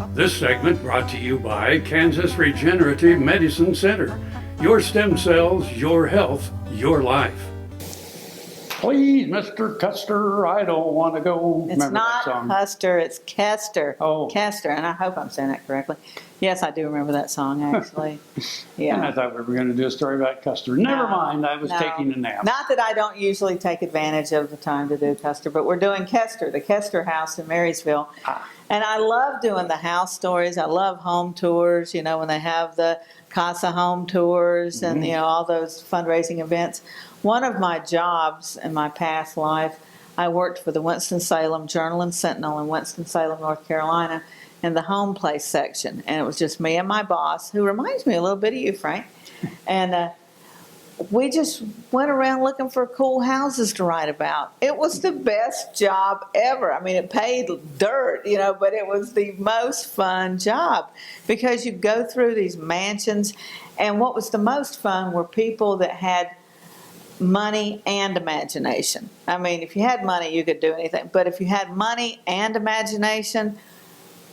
This segment brought to you by Kansas Regenerative Medicine Center. Your stem cells, your health, your life. Please, Mr. Custer, I don't want to go. It's Remember not that song? Custer, it's Castor. Oh. Castor, and I hope I'm saying that correctly. Yes, I do remember that song, actually. Yeah. And I thought we were going to do a story about Custer. Never mind, I was taking a nap. Not that I don't usually take advantage of the time to do Custer, but we're doing Castor, the Castor house in Marysville. And I love doing the house stories. I love home tours, you know, when they have the Kansa Home Tours and, you know, all those fundraising events. One of my jobs in my past life, I worked for the Winston-Salem Journal Sentinel in Winston-Salem, North Carolina, in the home place section. And it was just me and my boss, who reminds me a little bit of you, Frank. And we just went around looking for cool houses to write about. It was the best job ever. I mean, it paid dirt, you know, but it was the most fun job because you go through these mansions. And what was the most fun were people that had money and imagination. I mean, if you had money, you could do anything. But if you had money and imagination,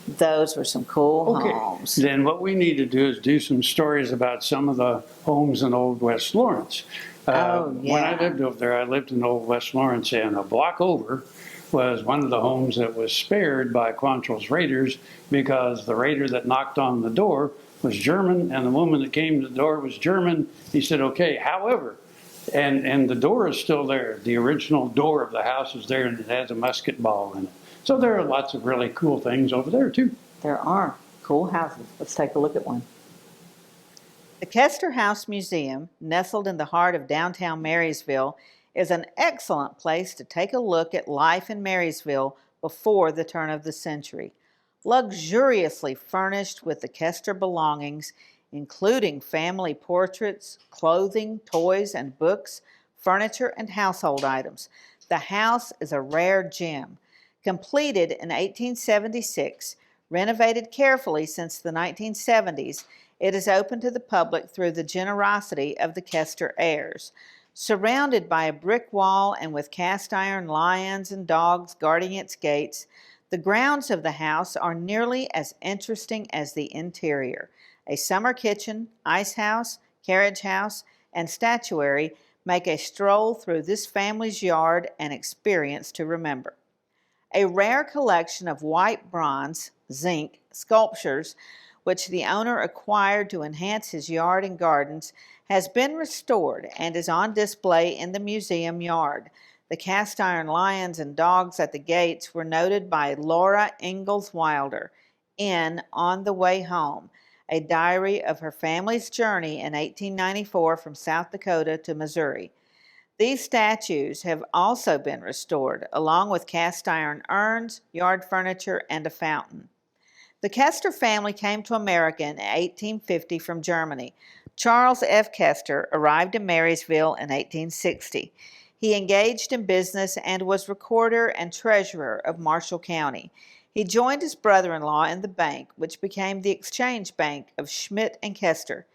those were some cool homes. Then what we need to do is do some stories about some of the homes in Old West Lawrence. When I lived over there, I lived in Old West Lawrence, and a block over was one of the homes that was spared by Quantrill's raiders because the raider that knocked on the door was German, and the woman that came to the door was German. He said, okay, however, and the door is still there. The original door of the house is there, and it has a musket ball in it. So there are lots of really cool things over there, too. There are cool houses. Let's take a look at one. The Castor House Museum, nestled in the heart of downtown Marysville, is an excellent place to take a look at life in Marysville before the turn of the century. Luxuriously furnished with the Castor belongings, including family portraits, clothing, toys and books, furniture, and household items. The house is a rare gem. Completed in 1876, renovated carefully since the 1970s, it is open to the public through the generosity of the Castor heirs. Surrounded by a brick wall and with cast iron lions and dogs guarding its gates, the grounds of the house are nearly as interesting as the interior. A summer kitchen, ice house, carriage house, and statuary make a stroll through this family's yard an experience to remember. A rare collection of white bronze, zinc, sculptures, which the owner acquired to enhance his yard and gardens, has been restored and is on display in the museum yard. The cast iron lions and dogs at the gates were noted by Laura Ingalls Wilder in On the Way Home, a diary of her family's journey in 1894 from South Dakota to Missouri. These statues have also been restored, along with cast iron urns, yard furniture, and a fountain. The Castor family came to America in 1850 from Germany. Charles F. Castor arrived in Marysville in 1860. He engaged in business and was recorder and treasurer of Marshall County. He joined his brother-in-law in the bank, which became the Exchange Bank of Schmidt and Castor.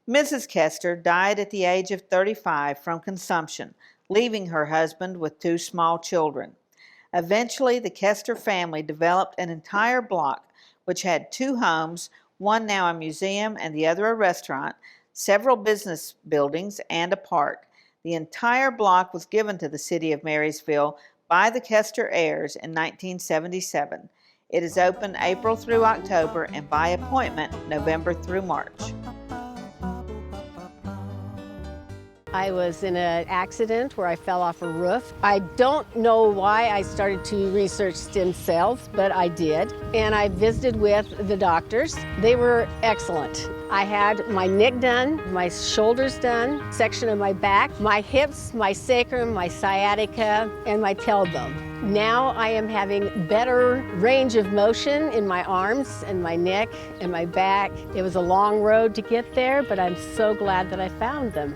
Mrs. Castor died at the age of 35 from consumption, leaving her husband with 2 small children. Eventually, the Castor family developed an entire block, which had 2 homes, one now a museum and the other a restaurant, several business buildings, and a park. The entire block was given to the city of Marysville by the Castor heirs in 1977. It is open April through October and by appointment November through March. I was in an accident where I fell off a roof. I don't know why I started to research stem cells, but I did. And I visited with the doctors. They were excellent. I had my neck done, my shoulders done, section of my back, my hips, my sacrum, my sciatica, and my tailbone. Now I am having better range of motion in my arms and my neck and my back. It was a long road to get there, but I'm so glad that I found them.